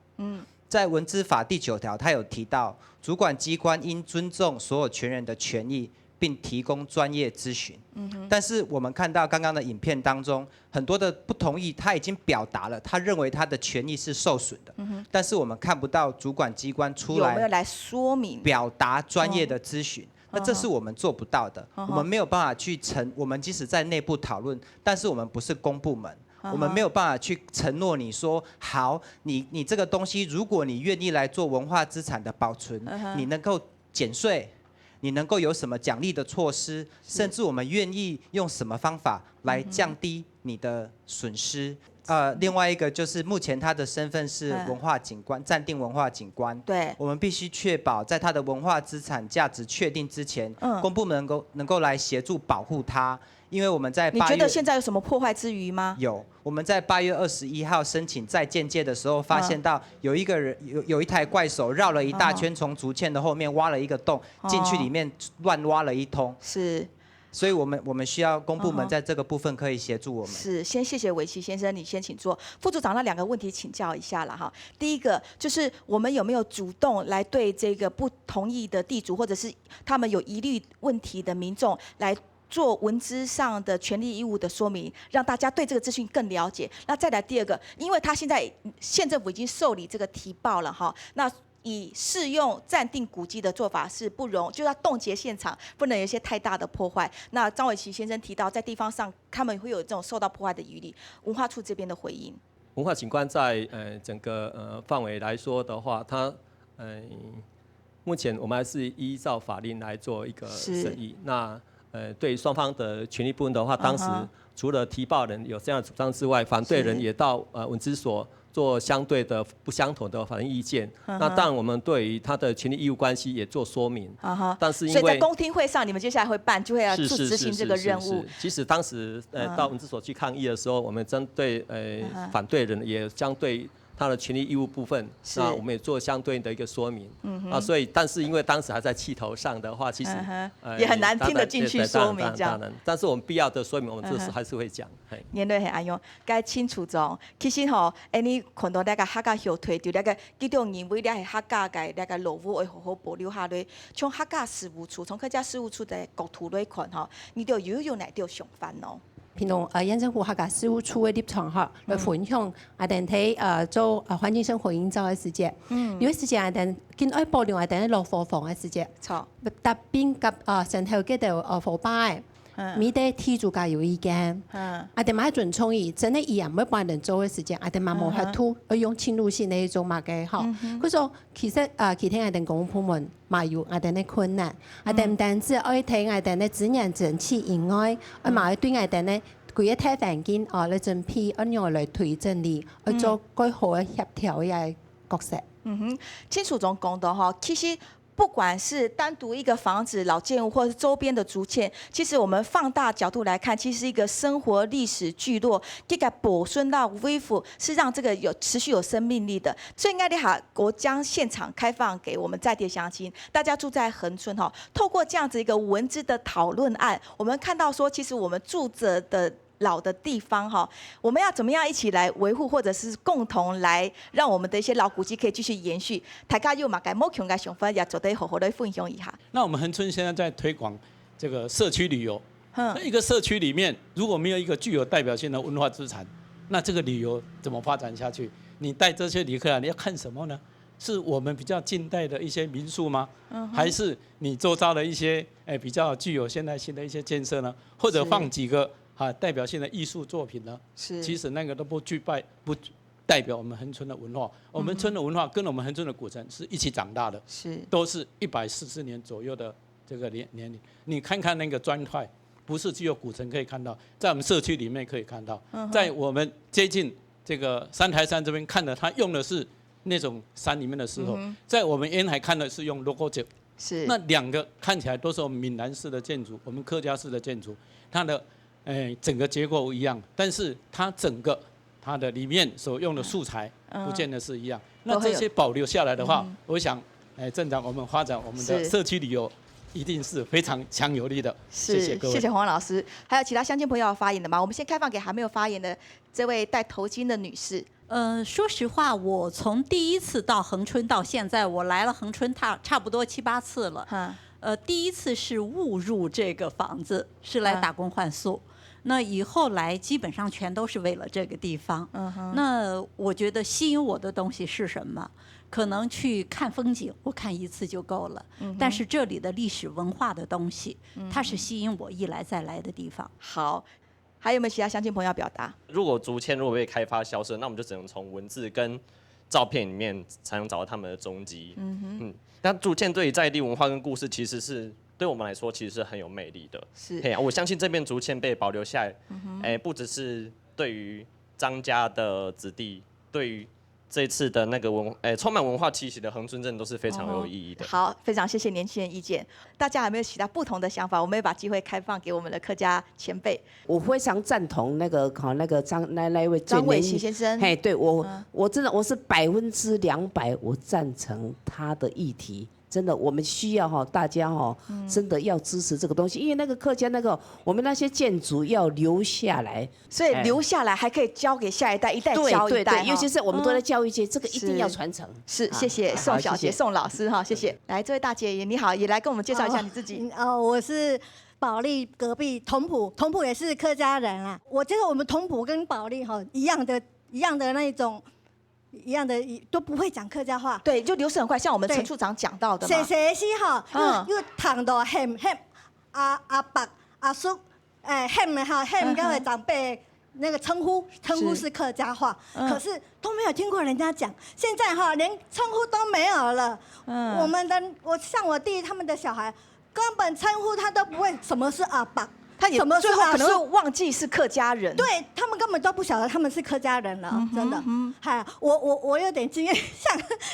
在文资法第9条，它有提到，主管机关应尊重所有权人的权益，并提供专业咨询。但是我们看到刚刚的影片当中，很多的不同意，他已经表达了，他认为他的权益是受损的。但是我们看不到主管机关出来有没有来说明、表达专业的咨询。那这是我们做不到的，我们没有办法去我们即使在内部讨论，但是我们不是公部门。我们没有办法去承诺你说好，你这个东西，如果你愿意来做文化资产的保存，你能够减税，你能够有什么奖励的措施，甚至我们愿意用什么方法来降低你的损失。另外一个就是目前他的身份是文化景观，暂定文化景观。对，我们必须确保在他的文化资产价值确定之前，公部门能够来协助保护他。因为我们在你觉得现在有什么破坏之余吗？有，我们在8月21号申请再建界的时候，发现到有一个人有一台怪手绕了一大圈，从竹堑的后面挖了一个洞，进去里面乱挖了一通。是。所以我们需要公部门在这个部分可以协助我们。是，先谢谢维奇先生，你先请坐。副组长那2个问题请教一下了哈。第一个就是我们有没有主动来对这个不同意的地主，或者是他们有疑虑问题的民众来做文资上的权利义务的说明，让大家对这个资讯更了解。那再来第2个，因为他现在县政府已经受理这个提报了哈，那以适用暂定古迹的做法是不容，就要冻结现场，不能有一些太大的破坏。那张伟琪先生提到，在地方上他们会有这种受到破坏的疑虑，文化处这边的回应。文化景观在整个范围来说的话，它目前我们还是依照法令来做一个审议。那对双方的权利部分的话，当时除了提报人有这样的主张之外，反对人也到文资所做相对的不相同的法律意见。那当然，我们对于他的权利义务关系也做说明。但是因为所以在公听会上，你们接下来会办，就会要执行这个任务。其实当时到文资所去抗议的时候，我们针对反对人也相对他的权利义务部分，那我们也做相对应的一个说明。所以但是因为当时还在气头上的话，其实也很难听得进去说明这样。但是我们必要的说明，我们这时还是会讲。年内很爱用，该清楚中。其实吼，你看到那个客家后退，就那个基动认为那是客家的那个老屋会好好保留下来。从客家事务处，从客家事务处的国土来看吼，你就有哪条想法哦？譬如县政府客家事务处的立场哈，来分享等睇做环境生活营造的時節，有啲時節等見愛保留等落貨房嘅時節，錯，特別及上頭嗰度貨擺。咪得提主家有意見，哋買準創意，真係一樣冇幫人做嘅時間，哋嘛冇法度，要用侵入性嚟做嘛嘅嗬。佢說其實其他哋公部門嘛有哋嘅困難，哋唔單止愛睇哋嘅資源整齊以外，嘛要對哋嘅佢一睇環境嚟準備，按樣嚟推正理，去做更好嘅協調嘅角色。清楚總講到嗬，其實。不管是单独一个房子、老建物，或是周边的竹堑，其实我们放大角度来看，其实一个生活历史聚落，这个保存到恢复，是让这个持续有生命力的。所以应该好，我将现场开放给我们在地乡亲，大家住在恒春哈，透过这样子一个文字的讨论案，我们看到说，其实我们住着的。老的地方哈，我们要怎么样一起来维护，或者是共同来让我们的一些老古迹可以继续延续？大家有嘛该目前该想法也做得好好的分享一下。那我们恒春现在在推广这个社区旅游，那一个社区里面如果没有一个具有代表性的文化资产，那这个旅游怎么发展下去？你带这些旅客你要看什么呢？是我们比较近代的一些民宿吗？还是你周遭的一些比较具有现代性的一些建设呢？或者放几个？代表性的艺术作品呢？其实那个都不代表我们恒春的文化。我们村的文化跟我们恒春的古城是一起长大的，都是140年左右的这个年龄。你看看那个砖块，不是只有古城可以看到，在我们社区里面可以看到，在我们接近这个三台山这边看的，它用的是那种山里面的石头，在我们沿海看的是用 logo 酒。那2个看起来都是我们闽南式的建筑，我们客家式的建筑，它的。整个结构一样，但是它它的里面所用的素材不见得是一样。那这些保留下来的话，我想，镇长，我们发展我们的社区旅游，一定是非常强有力的。谢谢各位。谢谢黄老师。还有其他乡亲朋友要发言的吗？我们先开放给还没有发言的这位戴头巾的女士。说实话，我从第一次到恒春到现在，我来了恒春差不多7、8次了。第一次是误入这个房子，是来打工换宿。那以后来基本上全都是为了这个地方。那我觉得吸引我的东西是什么？可能去看风景，我看一次就够了。但是这里的历史文化的东西，它是吸引我一来再来的地方。好，还有没有其他乡亲朋友要表达？如果竹签如果被开发消失，那我们就只能从文字跟照片里面才能找到他们的踪迹。那竹签对于在地文化跟故事，其实是对我们来说其实是很有魅力的。是，我相信这片竹签被保留下来，不只是对于张家的子弟，对于这次的那个充满文化气息的恒春镇都是非常有意义的。好，非常谢谢年轻人意见。大家有没有其他不同的想法？我们也把机会开放给我们的客家前辈。我非常赞同那个那一位张伟琪先生。嘿，对我真的我是200%我赞成他的议题。真的，我们需要大家真的要支持这个东西，因为那个客家我们那些建筑要留下来，所以留下来还可以交给下一代，一代教一代。对，尤其是我们都在教育界，这个一定要传承。是，谢谢宋小姐、宋老师哈，谢谢。来，这位大姐你好，也来跟我们介绍一下你自己。我是保利隔壁同埔也是客家人啊。我觉得我们同埔跟保利一样的那种。一样的都不会讲客家话，对，就流失很快，像我们陈处长讲到的嘛。谁是因为谈到阿伯阿叔，hem 各位长辈那个称呼是客家话，可是都没有听过人家讲。现在连称呼都没有了。像我弟他们的小孩，根本称呼他都不会什么是阿伯。他也最后可能会忘记是客家人，对他们根本都不晓得他们是客家人了，真的。我有点经验，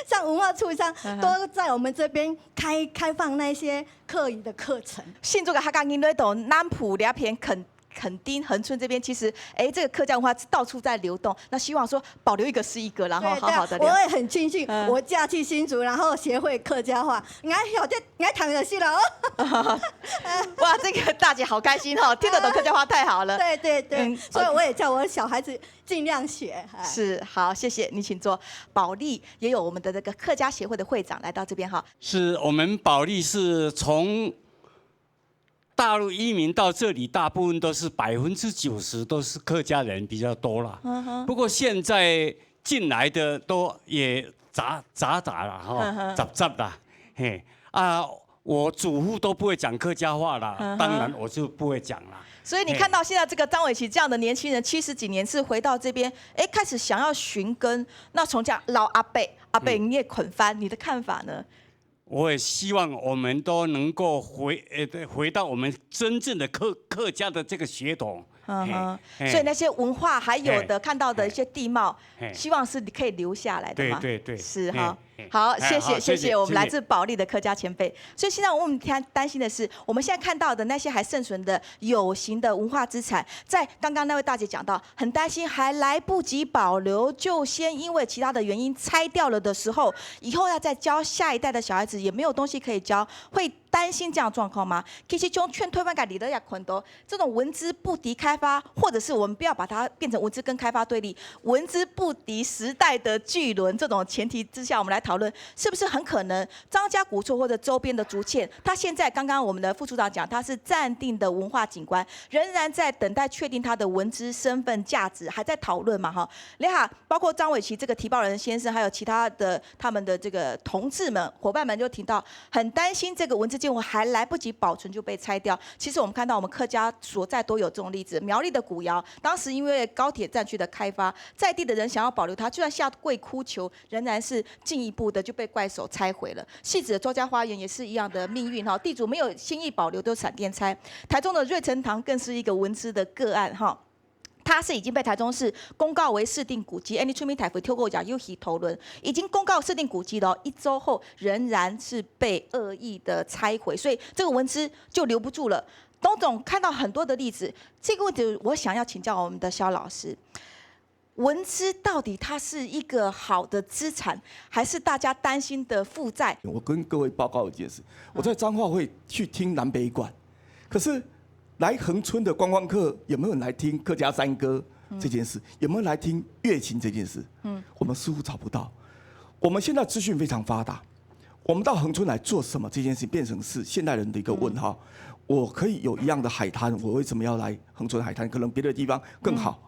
像文化处上都在我们这边开放那些客语的课程。现在个客家人在懂南埔两片垦丁、恒春这边，其实这个客家文化到处在流动。那希望说保留一个是一个，然后好好的。我也很庆幸，我嫁去新竹，然后学会客家话，俺躺着去了哦。哇，这个大姐好开心哈，听得懂客家话太好了。对，所以我也叫我小孩子尽量学。是，好，谢谢你，请坐。保利也有我们的这个客家协会的会长来到这边哈。是我们保利是从大陆移民到这里，大部分都是90%都是客家人比较多了。不过现在进来的都也杂了杂啦，嘿我祖父都不会讲客家话了，当然我就不会讲了。所以你看到现在这个张伟琪这样的年轻人，70几年是回到这边，开始想要寻根。那从这样老阿伯你也捆翻，你的看法呢？我也希望我们都能够回到我们真正的客家的这个血统。所以那些文化还有的看到的一些地貌，希望是可以留下来的嘛。对，是哈。好，谢谢我们来自保利的客家前辈。所以现在我们担心的是，我们现在看到的那些还剩存的有形的文化资产，在刚刚那位大姐讲到，很担心还来不及保留，就先因为其他的原因拆掉了的时候，以后要再教下一代的小孩子也没有东西可以教，会担心这样的状况吗？其实从劝推翻改里的亚昆多这种文资不敌开发，或者是我们不要把它变成文资跟开发对立，文资不敌时代的巨轮这种前提之下，我们来讨论是不是很可能张家古厝或者周边的竹堑，它现在刚刚我们的副处长讲，它是暂定的文化景观，仍然在等待确定它的文资身份价值，还在讨论嘛哈。包括张伟琪这个提报人先生，还有其他的他们的这个同志们伙伴们就提到，很担心这个文资建物还来不及保存就被拆掉。其实我们看到我们客家所在都有这种例子，苗栗的古窑，当时因为高铁站区的开发，在地的人想要保留它，就算下跪哭求，仍然是进一步的就被怪手拆毁了。汐止的周家花园也是一样的命运哈，地主没有心意保留，都闪电拆。台中的瑞成堂更是一个文资的个案哈。它是已经被台中市公告为市定古迹，出名台府透过讲又起讨论，已经公告市定古迹了，1周后仍然是被恶意的拆毁，所以这个文资就留不住了。董总看到很多的例子，这个问题我想要请教我们的萧老师，文资到底它是一个好的资产，还是大家担心的负债？我跟各位报告一件事，我在彰化会去听南北管，可是来恒春的观光客有没有人来听客家山歌这件事？有没有来听乐琴这件事？我们似乎找不到。我们现在资讯非常发达，我们到恒春来做什么这件事情，变成是现代人的一个问号。我可以有一样的海滩，我为什么要来恒春海滩？可能别的地方更好。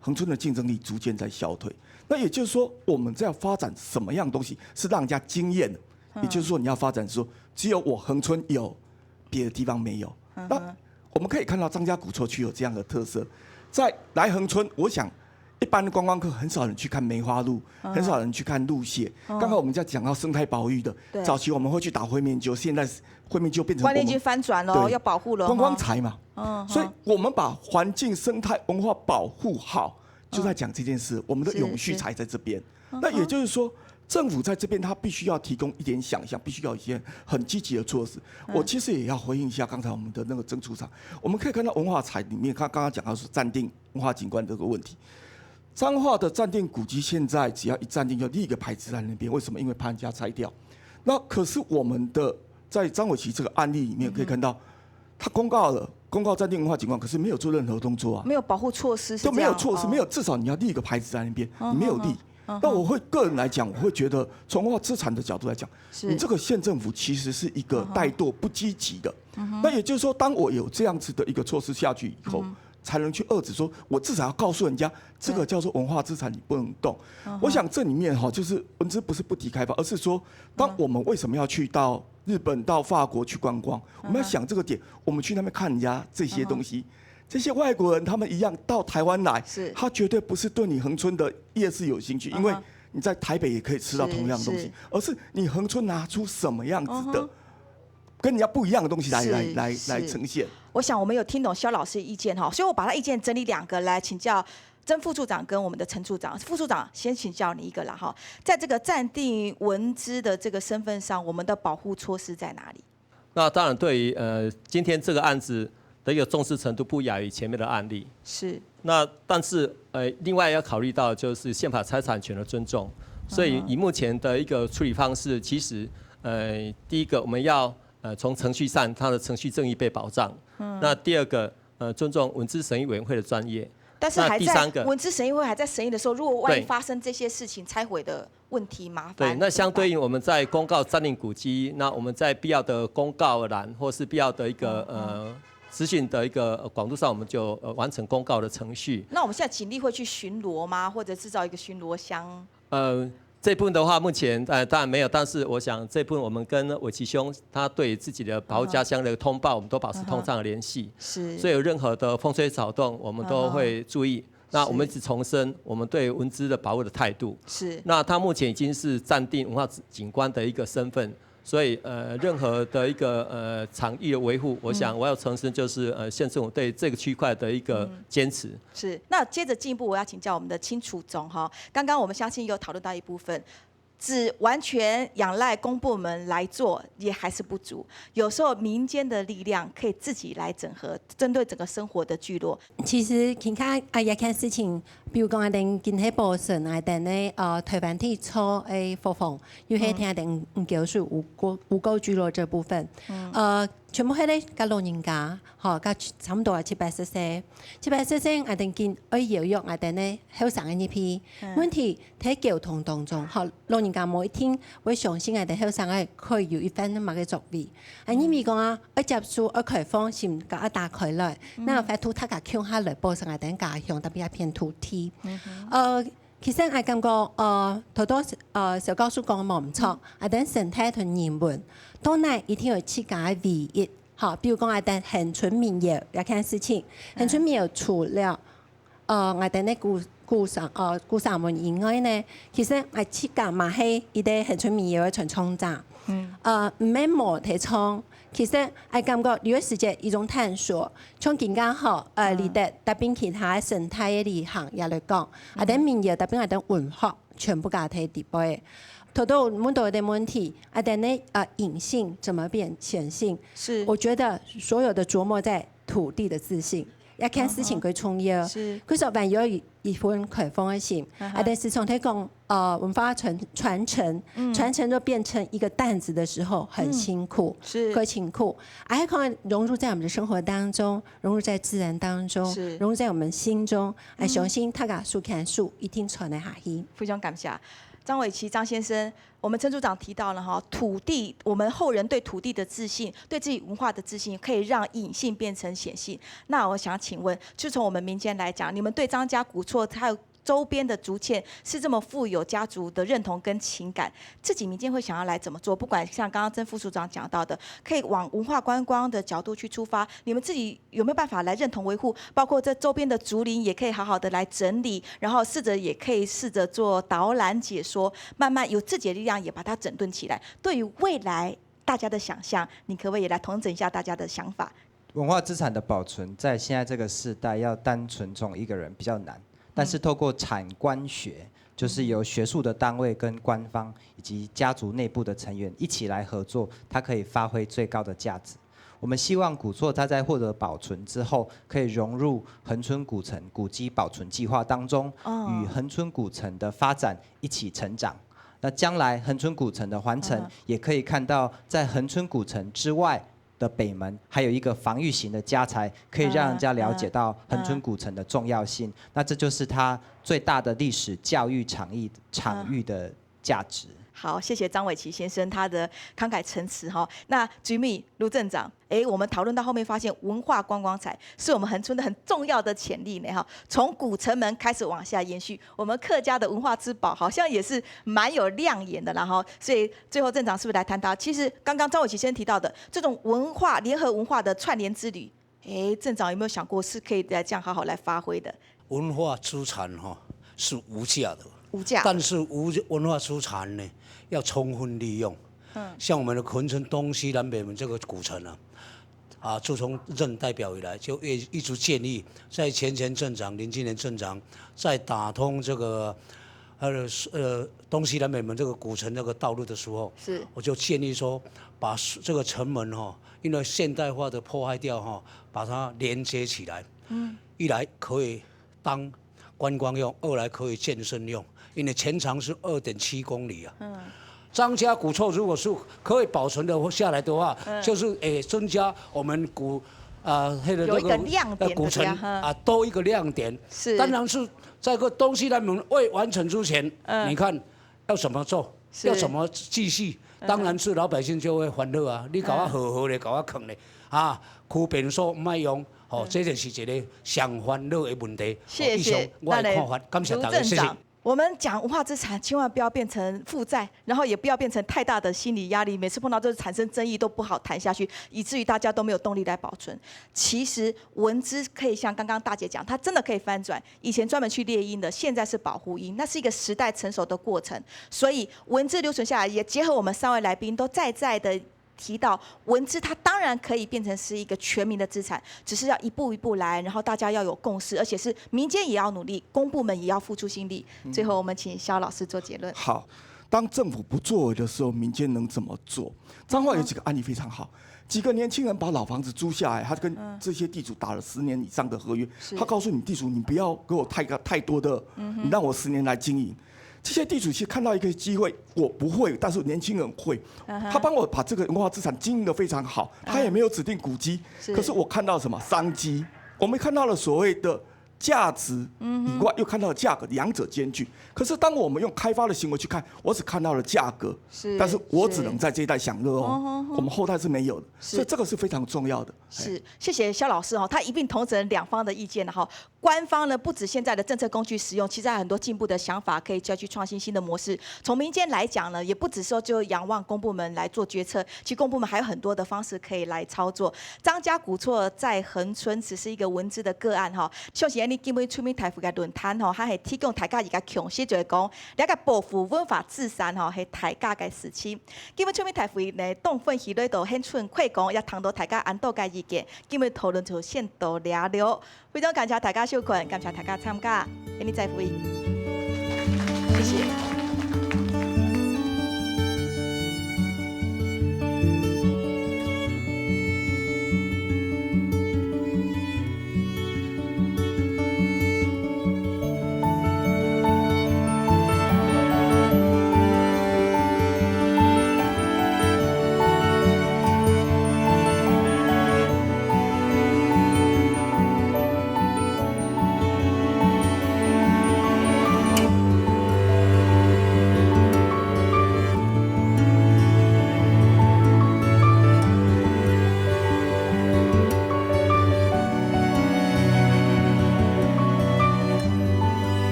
恒春的竞争力逐渐在消退。那也就是说，我们在发展什么样东西是让人家惊艳的？也就是说，你要发展说，只有我恒春有，别的地方没有。那我们可以看到张家古厝区有这样的特色，在来恒春，我想一般的观光客很少人去看梅花鹿，很少人去看鹿蟹。刚才我们在讲到生态保育的，早期我们会去打灰面鸠，现在灰面鸠变成观念已经翻转了，要保护了。观光财嘛，所以我们把环境、生态、文化保护好，就在讲这件事。我们的永续才在这边。那也就是说，政府在这边他必须要提供一点想象，必须要有一些很积极的措施。我其实也要回应一下刚才我们的那个曾处长，我们可以看到文化财里面，他刚刚讲到是暂定文化景观这个问题。彰化的暂定古迹现在只要一暂定就立一个牌子在那边，为什么？因为怕人家拆掉。那可是我们的在张伟琪这个案例里面可以看到，他公告暂定文化景观，可是没有做任何动作啊，没有保护措施，都没有措施，没有，至少你要立一个牌子在那边，你没有立。那我会个人来讲，我会觉得从文化资产的角度来讲，你这个县政府其实是一个怠惰不积极的。那也就是说，当我有这样子的一个措施下去以后，才能去遏制说，我至少要告诉人家，这个叫做文化资产，你不能动。我想这里面就是文资不是不提开发，而是说，当我们为什么要去到日本、到法国去观光，我们要想这个点，我们去那边看人家这些东西。这些外国人他们一样到台湾来，他绝对不是对你恒春的夜市有兴趣，因为你在台北也可以吃到同样的东西，而是你恒春拿出什么样子的跟人家不一样的东西来呈现。我想我们有听懂萧老师的意见哈，所以我把他意见整理2个来请教曾副处长跟我们的陈处长。副处长先请教你一个啦哈，在这个暂定文资的这个身份上，我们的保护措施在哪里？那当然，对于今天这个案子的一个重视程度不亚于前面的案例。是。那但是另外要考虑到就是宪法财产权的尊重，所以以目前的一个处理方式，其实第一个我们要从程序上它的程序正义被保障。那第二个尊重文资审议委员会的专业。但是还在文资审议会还在审议的时候，如果万一发生这些事情拆毁的问题麻烦，对，那相对应我们在公告暂定古迹，那我们在必要的公告栏或是必要的一个资讯的一个广度上，我们就完成公告的程序。那我们现在警力会去巡逻吗？或者制造一个巡逻箱？这部分的话，目前当然没有，但是我想这部分我们跟伟奇兄他对自己的保护家乡的通报，我们都保持通畅的联系。是。所以有任何的风吹草动，我们都会注意。那我们一直重申我们对文资的保护的态度。是。那他目前已经是暂定文化景观的一个身份。所以任何的一个场域的维护，我想我要重申就是县政府对这个区块的一个坚持。是。那接着进一步，我要请教我们的青处总哈，刚刚我们相信有讨论到一部分。只完全仰赖公部门来做也还是不足，有时候民间的力量可以自己来整合，针对整个生活的聚落。其实看也看事情，比如讲啊，等今天部分啊，等咧台湾体操诶活动，又係聽等就是五溝聚落這部分，全部係咧甲老人家，甲差唔多係780歲，780歲啊，等見搖喐啊，等咧後生嘅呢批問題喺交通當中，老人家每天會相信啊，等後生嘅可以有一番咁嘅作為。因為講啊，接觸開放先甲打開來，那塊土他甲搶下來，報上啊等家鄉特別一片土地。其實我感覺好多小高叔講冇唔錯，啊等生態同人文，當然一定要去家唯一。好，比如講啊等恆春民謠有件事情，恆春民謠除了我等咧古上門以外呢，其實我去家嘛係一啲恆春民謠嘅傳唱者，唔係冇提倡。其實我感覺旅遊世界一種探索，從更加好嚟得特別其他生態嘅行業嚟講，啊等民謠特別啊等文學全部加睇地位。頭都問到的問題，啊等呢隱性怎麼變顯性？是，我覺得所有的琢磨在土地的自信，要看事情佢重要。是，佢說萬有一份开放的心，但是从讲文化传承，传承就变成一个担子的时候，很辛苦，很辛苦。还可能融入在我们的生活当中，融入在自然当中，融入在我们心中。相信大家树看树，一定传得下去。非常感谢张伟琪张先生。我们陈组长提到了哈，土地，我们后人对土地的自信，对自己文化的自信，可以让隐性变成显性。那我想请问，就从我们民间来讲，你们对张家古厝还有周边的竹堑是这么富有家族的认同跟情感，自己民间会想要来怎么做？不管像刚刚曾副署长讲到的，可以往文化观光的角度去出发，你们自己有没有办法来认同维护？包括这周边的竹林也可以好好的来整理，然后也可以试着做导览解说，慢慢有自己的力量也把它整顿起来。对于未来大家的想象，你可不可以也来统整一下大家的想法？文化资产的保存，在现在这个时代，要单纯从一个人比较难。但是透过产官学，就是由学术的单位跟官方以及家族内部的成员一起来合作，它可以发挥最高的价值。我们希望古厝它在获得保存之后，可以融入恒春古城古迹保存计划当中，与恒春古城的发展一起成长。那将来恒春古城的完成，也可以看到在恒春古城之外的北门，还有一个防御型的家财，可以让人家了解到恒春古城的重要性。那这就是它最大的历史教育场域的价值。好，谢谢张伟琪先生他的慷慨陈词哈。那 Jimmy 卢镇长，我们讨论到后面发现，文化观光财是我们恒春的很重要的潜力呢哈。从古城门开始往下延续，我们客家的文化之宝好像也是蛮有亮眼的啦哈。所以最后镇长是不是来谈到，其实刚刚张伟琪先生提到的这种文化联合文化的串联之旅，镇长有没有想过是可以来这样好好来发挥的？文化资产哈是无价的。无价，但是文化资产呢，要充分利用。像我们的恒春东西南北门这个古城啊，自从任代表以来，就一直建议，在前镇长林金莲镇长在打通这个东西南北门这个古城这个道路的时候，我就建议说，把这个城门因为现代化的破坏掉把它连接起来。一来可以当观光用，二来可以健身用。因为全长是2.7公里啊。张家古厝如果是可以保存的下来的话，就是增加我们有一个亮点古城多一个亮点。是，当然是在个东西南门未完成之前，你看要怎么做，要怎么继续，当然是老百姓就会欢乐啊。你搞我好的，搞我坑的区便所唔爱用。这就是一个上欢乐的问题。谢谢，我的看法，感谢大家，谢谢。我们讲文化资产，千万不要变成负债，然后也不要变成太大的心理压力。每次碰到这产生争议都不好谈下去，以至于大家都没有动力来保存。其实文资可以像刚刚大姐讲，它真的可以翻转。以前专门去猎鹰的，现在是保护鹰，那是一个时代成熟的过程。所以文资留存下来，也结合我们3位来宾都在的提到文资，它当然可以变成是一个全民的资产，只是要一步一步来，然后大家要有共识，而且是民间也要努力，公部门也要付出心力。最后，我们请萧老师做结论。好，当政府不作为的时候，民间能怎么做？彰化有几个案例非常好，几个年轻人把老房子租下来，他跟这些地主打了10年以上的合约，他告诉你地主，你不要给我太多的，你让我10年来经营。这些地主其实看到一个机会，我不会，但是年轻人会。他帮我把这个文化资产经营得非常好，他也没有指定古迹，可是我看到什么商机，我们看到了所谓的价值以外，又看到了价格，两者兼具。可是当我们用开发的行为去看，我只看到了价格，但是我只能在这一代享乐哦，我们后代是没有的，所以这个是非常重要的。是，谢谢萧老师他一并统整2方的意见官方呢，不止现在的政策工具使用，其实还有很多进步的想法，可以再去创新新的模式。从民间来讲呢，也不只说就仰望公部门来做决策，其实公部门还有很多的方式可以来操作。张家古厝在恒春只是一个文资的个案像是你今日出面台府嘅论坛它系提供大家一个强势，就是讲了解保护文化资产系大家嘅事情。今日出面台府呢，动分析里头很顺快讲，也谈到大家安度嘅意见。今日讨论就先到了了，非常感谢大家收看，感谢大家参加，给你再会，谢谢。